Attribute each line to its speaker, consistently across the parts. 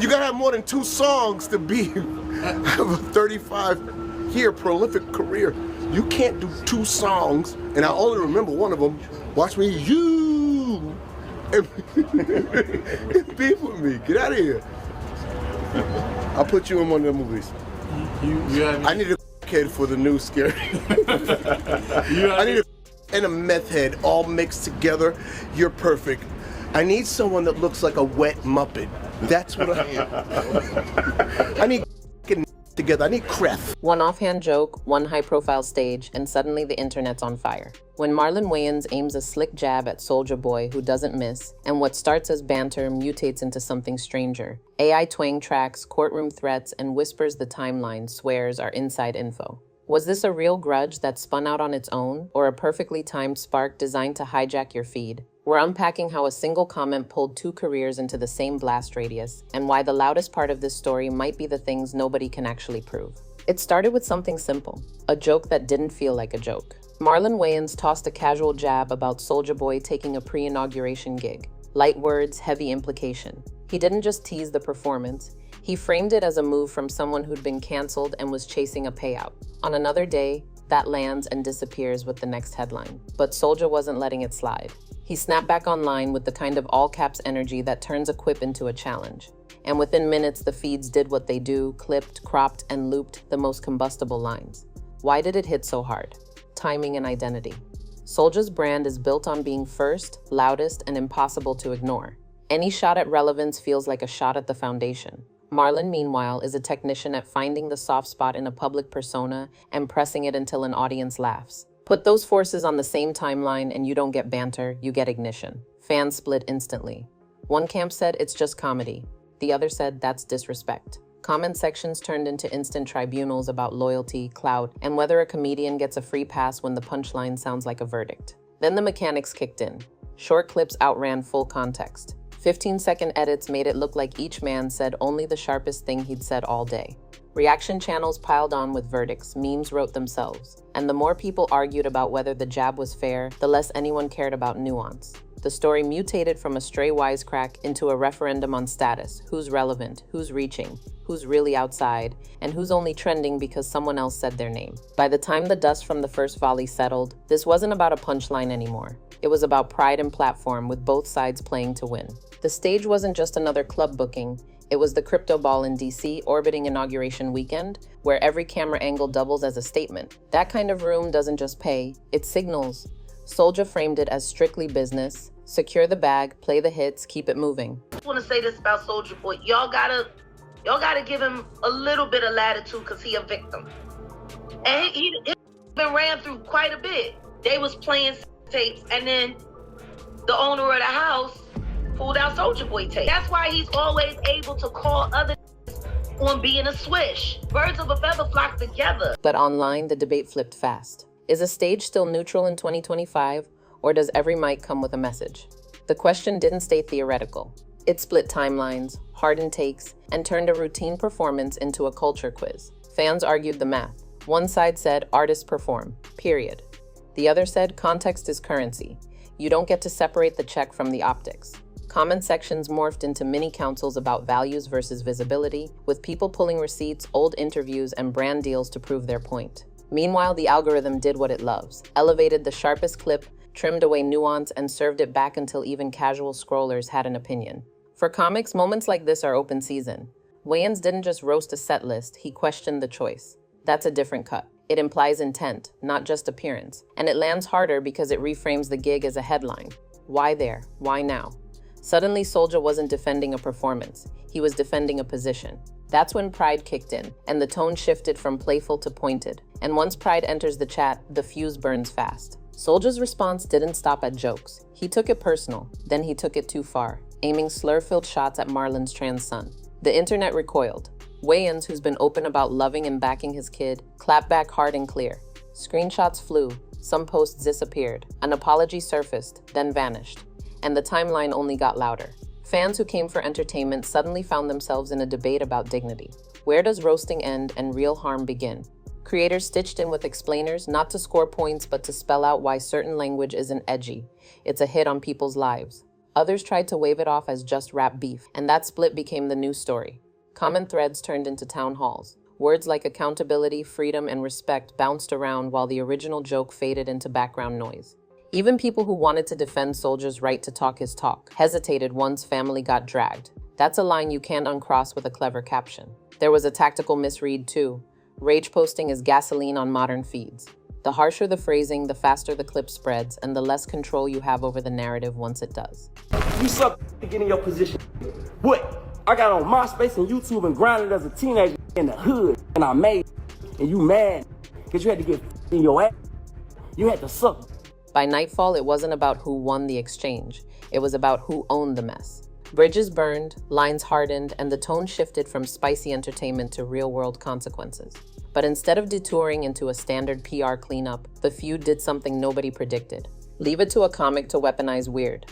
Speaker 1: And you gotta have more than 2 songs to have a 35-year prolific career. You can't do 2 songs, and I only remember one of them. Watch me, you, and beef with me. Get out of here. I'll put you in one of the movies. I need a kid for the new Scary. I need and a meth head all mixed together. You're perfect. I need someone that looks like a wet Muppet. That's what I am. I need together. I need cref.
Speaker 2: One offhand joke, one high-profile stage, and suddenly the internet's on fire. When Marlon Wayans aims a slick jab at Soulja Boy who doesn't miss, and what starts as banter mutates into something stranger. AI twang tracks, courtroom threats, and whispers the timeline swears are inside info. Was this a real grudge that spun out on its own, or a perfectly timed spark designed to hijack your feed? We're unpacking how a single comment pulled 2 careers into the same blast radius, and why the loudest part of this story might be the things nobody can actually prove. It started with something simple, a joke that didn't feel like a joke. Marlon Wayans tossed a casual jab about Soulja Boy taking a pre-inauguration gig. Light words, heavy implication. He didn't just tease the performance, he framed it as a move from someone who'd been canceled and was chasing a payout. On another day, that lands and disappears with the next headline. But Soulja wasn't letting it slide. He snapped back online with the kind of all-caps energy that turns a quip into a challenge. And within minutes, the feeds did what they do, clipped, cropped, and looped the most combustible lines. Why did it hit so hard? Timing and identity. Soulja's brand is built on being first, loudest, and impossible to ignore. Any shot at relevance feels like a shot at the foundation. Marlon, meanwhile, is a technician at finding the soft spot in a public persona and pressing it until an audience laughs. Put those forces on the same timeline and you don't get banter, you get ignition. Fans split instantly. One camp said it's just comedy. The other said that's disrespect. Comment sections turned into instant tribunals about loyalty, clout, and whether a comedian gets a free pass when the punchline sounds like a verdict. Then the mechanics kicked in. Short clips outran full context. 15-second edits made it look like each man said only the sharpest thing he'd said all day. Reaction channels piled on with verdicts, memes wrote themselves. And the more people argued about whether the jab was fair, the less anyone cared about nuance. The story mutated from a stray wisecrack into a referendum on status. Who's relevant, who's reaching, who's really outside, and who's only trending because someone else said their name. By the time the dust from the first volley settled, this wasn't about a punchline anymore. It was about pride and platform, with both sides playing to win. The stage wasn't just another club booking, it was the crypto ball in DC orbiting inauguration weekend, where every camera angle doubles as a statement. That kind of room doesn't just pay, it signals. Soulja framed it as strictly business, secure the bag, play the hits, keep it moving.
Speaker 3: I want to say this about Soulja Boy. Y'all gotta give him a little bit of latitude because he a victim. And he been ran through quite a bit. They was playing tapes, and then the owner of the house pulled out Soulja Boy tape. That's why he's always able to call other on being a swish. Birds of a feather flock together.
Speaker 2: But online, the debate flipped fast. Is a stage still neutral in 2025, or does every mic come with a message? The question didn't stay theoretical. It split timelines, hardened takes, and turned a routine performance into a culture quiz. Fans argued the math. One side said artists perform, period. The other said context is currency. You don't get to separate the check from the optics. Comment sections morphed into mini councils about values versus visibility, with people pulling receipts, old interviews, and brand deals to prove their point. Meanwhile, the algorithm did what it loves, elevated the sharpest clip, trimmed away nuance, and served it back until even casual scrollers had an opinion. For comics, moments like this are open season. Wayans didn't just roast a set list, he questioned the choice. That's a different cut. It implies intent, not just appearance. And it lands harder because it reframes the gig as a headline. Why there? Why now? Suddenly, Soulja wasn't defending a performance. He was defending a position. That's when pride kicked in, and the tone shifted from playful to pointed. And once pride enters the chat, the fuse burns fast. Soulja's response didn't stop at jokes. He took it personal, then he took it too far, aiming slur-filled shots at Marlon's trans son. The internet recoiled. Wayans, who's been open about loving and backing his kid, clapped back hard and clear. Screenshots flew, some posts disappeared, an apology surfaced, then vanished. And the timeline only got louder. Fans who came for entertainment suddenly found themselves in a debate about dignity. Where does roasting end and real harm begin? Creators stitched in with explainers, not to score points, but to spell out why certain language isn't edgy. It's a hit on people's lives. Others tried to wave it off as just rap beef, and that split became the news story. Comment threads turned into town halls. Words like accountability, freedom, and respect bounced around while the original joke faded into background noise. Even people who wanted to defend Soulja's right to talk his talk hesitated once family got dragged. That's a line you can't uncross with a clever caption. There was a tactical misread too. Rage posting is gasoline on modern feeds. The harsher the phrasing, the faster the clip spreads, and the less control you have over the narrative once it does.
Speaker 4: You suck to get in your position. What? I got on MySpace and YouTube and grinded as a teenager in the hood, and I made it. And you mad because you had to get in your ass. You had to suck.
Speaker 2: By nightfall, it wasn't about who won the exchange. It was about who owned the mess. Bridges burned, lines hardened, and the tone shifted from spicy entertainment to real-world consequences. But instead of detouring into a standard PR cleanup, the feud did something nobody predicted. Leave it to a comic to weaponize weird.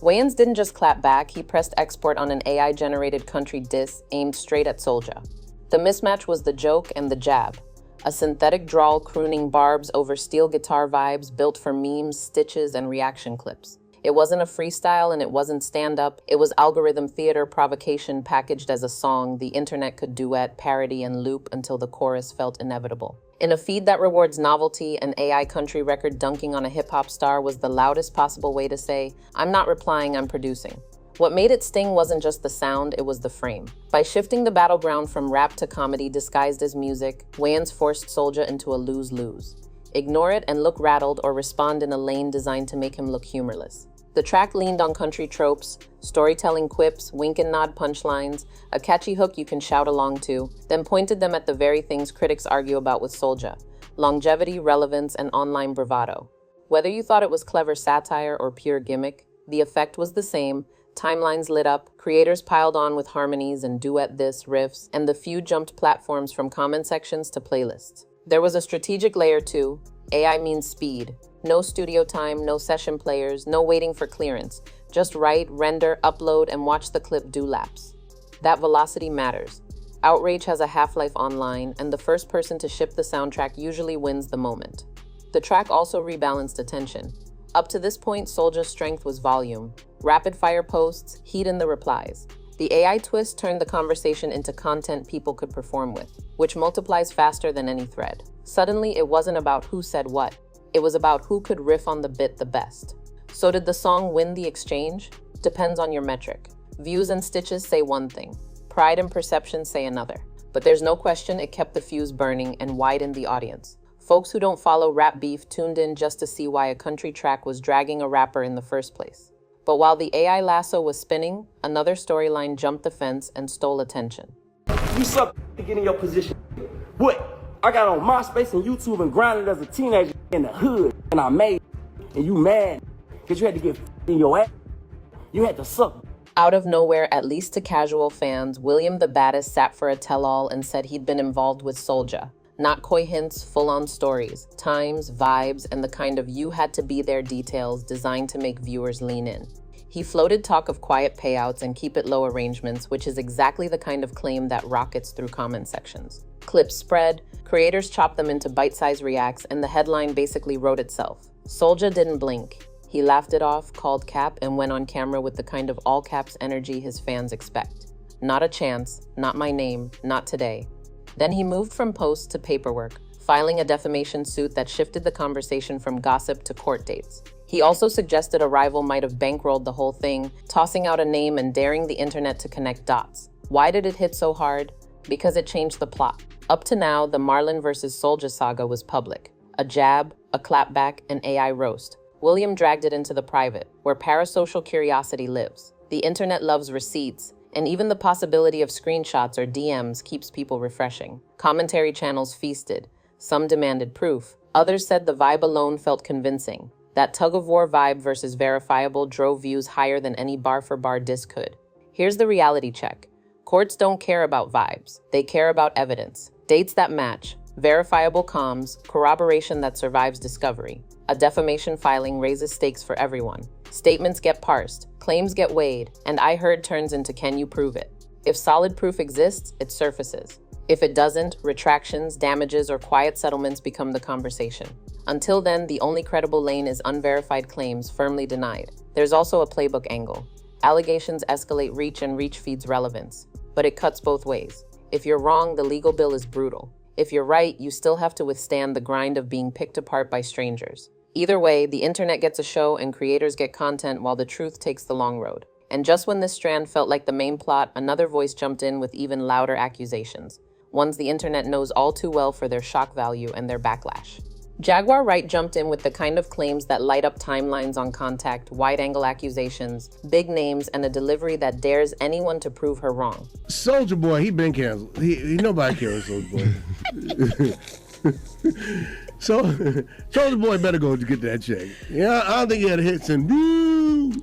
Speaker 2: Wayans didn't just clap back, he pressed export on an AI-generated country diss aimed straight at Soulja. The mismatch was the joke and the jab. A synthetic drawl crooning barbs over steel guitar vibes built for memes, stitches, and reaction clips. It wasn't a freestyle and it wasn't stand-up. It was algorithm theater provocation packaged as a song the internet could duet, parody, and loop until the chorus felt inevitable. In a feed that rewards novelty, an AI country record dunking on a hip-hop star was the loudest possible way to say, "I'm not replying, I'm producing." What made it sting wasn't just the sound, it was the frame. By shifting the battleground from rap to comedy disguised as music, Wayans forced Soulja into a lose-lose. Ignore it and look rattled, or respond in a lane designed to make him look humorless. The track leaned on country tropes, storytelling quips, wink and nod punchlines, a catchy hook you can shout along to, then pointed them at the very things critics argue about with Soulja: longevity, relevance, and online bravado. Whether you thought it was clever satire or pure gimmick, the effect was the same. Timelines lit up, creators piled on with harmonies and duet this, riffs, and the feud jumped platforms from comment sections to playlists. There was a strategic layer too. AI means speed. No studio time, no session players, no waiting for clearance. Just write, render, upload, and watch the clip do laps. That velocity matters. Outrage has a half-life online, and the first person to ship the soundtrack usually wins the moment. The track also rebalanced attention. Up to this point, Soulja's strength was volume. Rapid-fire posts, heat in the replies. The AI twist turned the conversation into content people could perform with, which multiplies faster than any thread. Suddenly, it wasn't about who said what. It was about who could riff on the bit the best. So did the song win the exchange? Depends on your metric. Views and stitches say one thing. Pride and perception say another. But there's no question it kept the fuse burning and widened the audience. Folks who don't follow rap beef tuned in just to see why a country track was dragging a rapper in the first place. But while the AI lasso was spinning, another storyline jumped the fence and stole attention.
Speaker 4: You suck to get in your position. What? I got on MySpace and YouTube and grinded as a teenager in the hood, and I made it. And you mad because you had to get in your ass. You had to suck.
Speaker 2: Out of nowhere, at least to casual fans, William the Baddest sat for a tell-all and said he'd been involved with Soulja. Not coy hints, full-on stories, times, vibes, and the kind of you-had-to-be-there details designed to make viewers lean in. He floated talk of quiet payouts and keep-it-low arrangements, which is exactly the kind of claim that rockets through comment sections. Clips spread, creators chopped them into bite-sized reacts, and the headline basically wrote itself. Soulja didn't blink. He laughed it off, called cap, and went on camera with the kind of all-caps energy his fans expect. Not a chance, not my name, not today. Then he moved from posts to paperwork, filing a defamation suit that shifted the conversation from gossip to court dates. He also suggested a rival might have bankrolled the whole thing, tossing out a name and daring the internet to connect dots. Why did it hit so hard? Because it changed the plot. Up to now, the Marlon vs. Soulja saga was public. A jab, a clapback, an AI roast. William dragged it into the private, where parasocial curiosity lives. The internet loves receipts, and even the possibility of screenshots or DMs keeps people refreshing. Commentary channels feasted. Some demanded proof. Others said the vibe alone felt convincing. That tug-of-war vibe versus verifiable drove views higher than any bar-for-bar diss could. Here's the reality check. Courts don't care about vibes. They care about evidence. Dates that match. Verifiable comms. Corroboration that survives discovery. A defamation filing raises stakes for everyone. Statements get parsed, claims get weighed, and I heard turns into can you prove it? If solid proof exists, it surfaces. If it doesn't, retractions, damages, or quiet settlements become the conversation. Until then, the only credible lane is unverified claims firmly denied. There's also a playbook angle. Allegations escalate reach and reach feeds relevance. But it cuts both ways. If you're wrong, the legal bill is brutal. If you're right, you still have to withstand the grind of being picked apart by strangers. Either way, the internet gets a show and creators get content while the truth takes the long road. And just when this strand felt like the main plot, another voice jumped in with even louder accusations. Ones the internet knows all too well for their shock value and their backlash. Jaguar Wright jumped in with the kind of claims that light up timelines on Contact, wide-angle accusations, big names, and a delivery that dares anyone to prove her wrong.
Speaker 5: Soulja Boy, he been canceled. Nobody cares Soulja Boy. So Soulja Boy better go to get that check. Yeah, I don't think he had a hit since.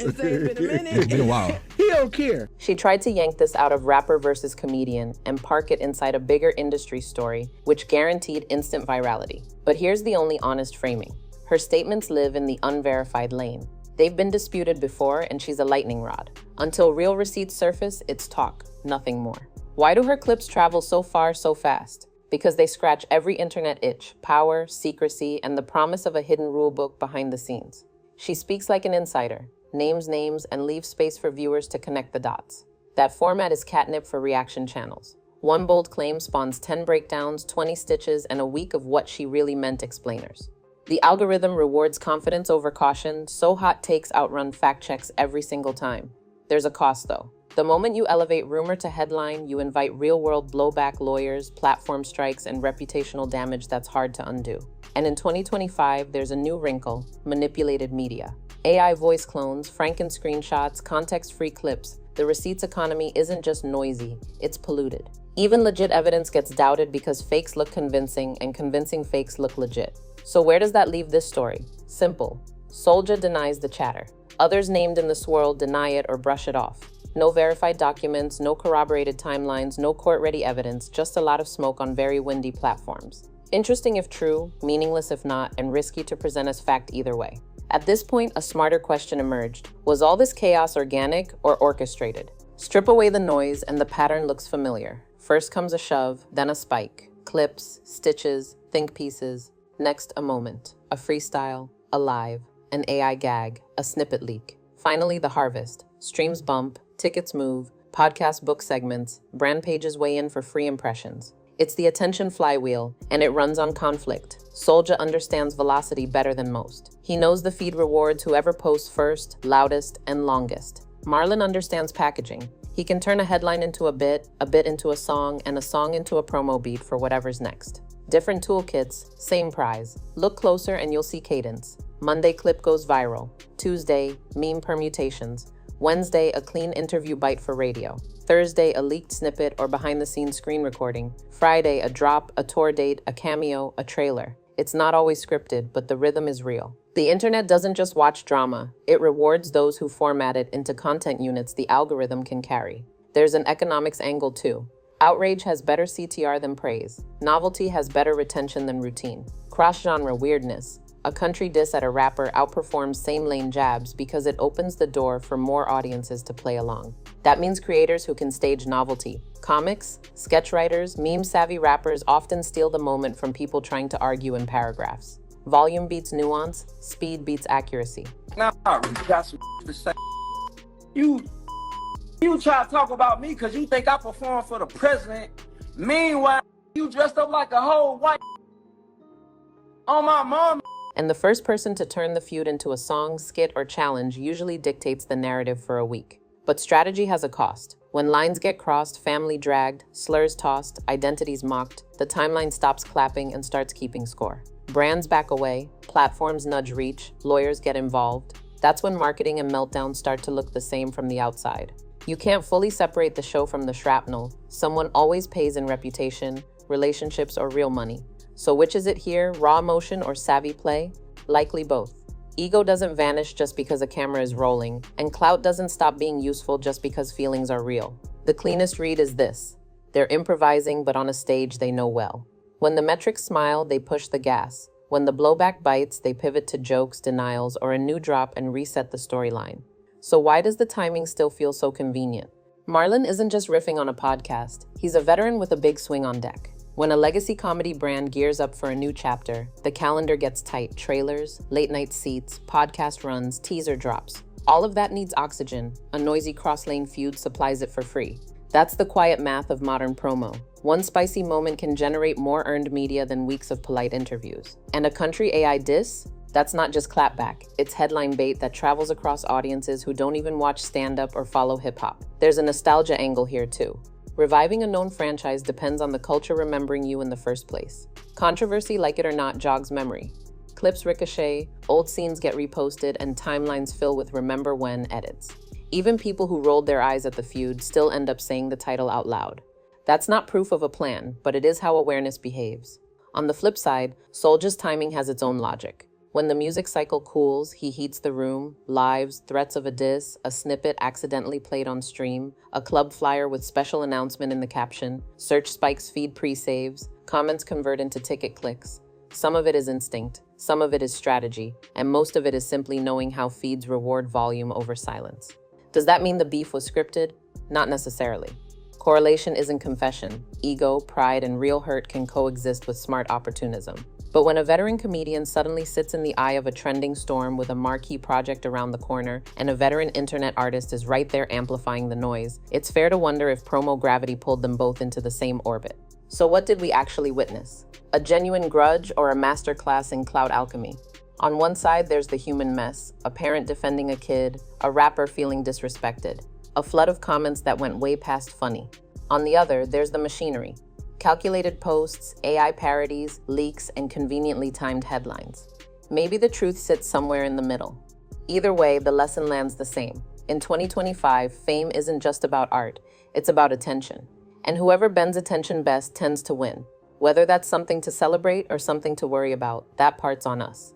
Speaker 6: It's been a minute. It's been a while.
Speaker 5: He don't care.
Speaker 2: She tried to yank this out of rapper versus comedian and park it inside a bigger industry story, which guaranteed instant virality. But here's the only honest framing. Her statements live in the unverified lane. They've been disputed before, and she's a lightning rod. Until real receipts surface, it's talk, nothing more. Why do her clips travel so far so fast? Because they scratch every internet itch: power, secrecy, and the promise of a hidden rulebook behind the scenes. She speaks like an insider, names names, and leaves space for viewers to connect the dots. That format is catnip for reaction channels. One bold claim spawns 10 breakdowns, 20 stitches, and a week of what she really meant explainers. The algorithm rewards confidence over caution, so hot takes outrun fact checks every single time. There's a cost though. The moment you elevate rumor to headline, you invite real-world blowback, lawyers, platform strikes, and reputational damage that's hard to undo. And in 2025, there's a new wrinkle: manipulated media. AI voice clones, Franken screenshots, context-free clips. The receipts economy isn't just noisy, it's polluted. Even legit evidence gets doubted because fakes look convincing and convincing fakes look legit. So where does that leave this story? Simple. Soulja denies the chatter. Others named in the swirl deny it or brush it off. No verified documents, no corroborated timelines, no court-ready evidence, just a lot of smoke on very windy platforms. Interesting if true, meaningless if not, and risky to present as fact either way. At this point, a smarter question emerged. Was all this chaos organic or orchestrated? Strip away the noise and the pattern looks familiar. First comes a shove, then a spike. Clips, stitches, think pieces. Next, a moment. A freestyle, a live, an AI gag, a snippet leak. Finally, the harvest. Streams bump, tickets move, podcast book segments, brand pages weigh in for free impressions. It's the attention flywheel, and it runs on conflict. Soulja understands velocity better than most. He knows the feed rewards whoever posts first, loudest, and longest. Marlon understands packaging. He can turn a headline into a bit into a song, and a song into a promo beat for whatever's next. Different toolkits, same prize. Look closer and you'll see cadence. Monday clip goes viral. Tuesday, meme permutations. Wednesday, a clean interview bite for radio. Thursday, a leaked snippet or behind-the-scenes screen recording. Friday, a drop, a tour date, a cameo, a trailer. It's not always scripted, but the rhythm is real. The internet doesn't just watch drama. It rewards those who format it into content units the algorithm can carry. There's an economics angle too. Outrage has better CTR than praise. Novelty has better retention than routine. Cross-genre weirdness. A country diss at a rapper outperforms same-lane jabs because it opens the door for more audiences to play along. That means creators who can stage novelty. Comics, sketch writers, meme-savvy rappers often steal the moment from people trying to argue in paragraphs. Volume beats nuance, speed beats accuracy.
Speaker 4: Now, I really got some to say. You try to talk about me because you think I perform for the president. Meanwhile, you dressed up like a whole white on my mom.
Speaker 2: And the first person to turn the feud into a song, skit, or challenge usually dictates the narrative for a week. But strategy has a cost. When lines get crossed, family dragged, slurs tossed, identities mocked, the timeline stops clapping and starts keeping score. Brands back away, platforms nudge reach, lawyers get involved. That's when marketing and meltdown start to look the same from the outside. You can't fully separate the show from the shrapnel. Someone always pays in reputation, relationships, or real money. So which is it here, raw emotion or savvy play? Likely both. Ego doesn't vanish just because a camera is rolling, and clout doesn't stop being useful just because feelings are real. The cleanest read is this: they're improvising, but on a stage they know well. When the metrics smile, they push the gas. When the blowback bites, they pivot to jokes, denials, or a new drop and reset the storyline. So why does the timing still feel so convenient? Marlon isn't just riffing on a podcast. He's a veteran with a big swing on deck. When a legacy comedy brand gears up for a new chapter, the calendar gets tight. Trailers, late-night seats, podcast runs, teaser drops. All of that needs oxygen. A noisy cross-lane feud supplies it for free. That's the quiet math of modern promo. One spicy moment can generate more earned media than weeks of polite interviews. And a country AI diss? That's not just clapback. It's headline bait that travels across audiences who don't even watch stand-up or follow hip-hop. There's a nostalgia angle here too. Reviving a known franchise depends on the culture remembering you in the first place. Controversy, like it or not, jogs memory. Clips ricochet, old scenes get reposted, and timelines fill with remember when edits. Even people who rolled their eyes at the feud still end up saying the title out loud. That's not proof of a plan, but it is how awareness behaves. On the flip side, Soulja's timing has its own logic. When the music cycle cools, he heats the room, lives, threats of a diss, a snippet accidentally played on stream, a club flyer with special announcement in the caption, search spikes feed pre-saves, comments convert into ticket clicks. Some of it is instinct, some of it is strategy, and most of it is simply knowing how feeds reward volume over silence. Does that mean the beef was scripted? Not necessarily. Correlation isn't confession. Ego, pride, and real hurt can coexist with smart opportunism. But when a veteran comedian suddenly sits in the eye of a trending storm with a marquee project around the corner, and a veteran internet artist is right there amplifying the noise, it's fair to wonder if promo gravity pulled them both into the same orbit. So what did we actually witness? A genuine grudge or a masterclass in cloud alchemy? On one side, there's the human mess, a parent defending a kid, a rapper feeling disrespected, a flood of comments that went way past funny. On the other, there's the machinery. Calculated posts, AI parodies, leaks, and conveniently timed headlines. Maybe the truth sits somewhere in the middle. Either way, the lesson lands the same. In 2025, fame isn't just about art, it's about attention. And whoever bends attention best tends to win. Whether that's something to celebrate or something to worry about, that part's on us.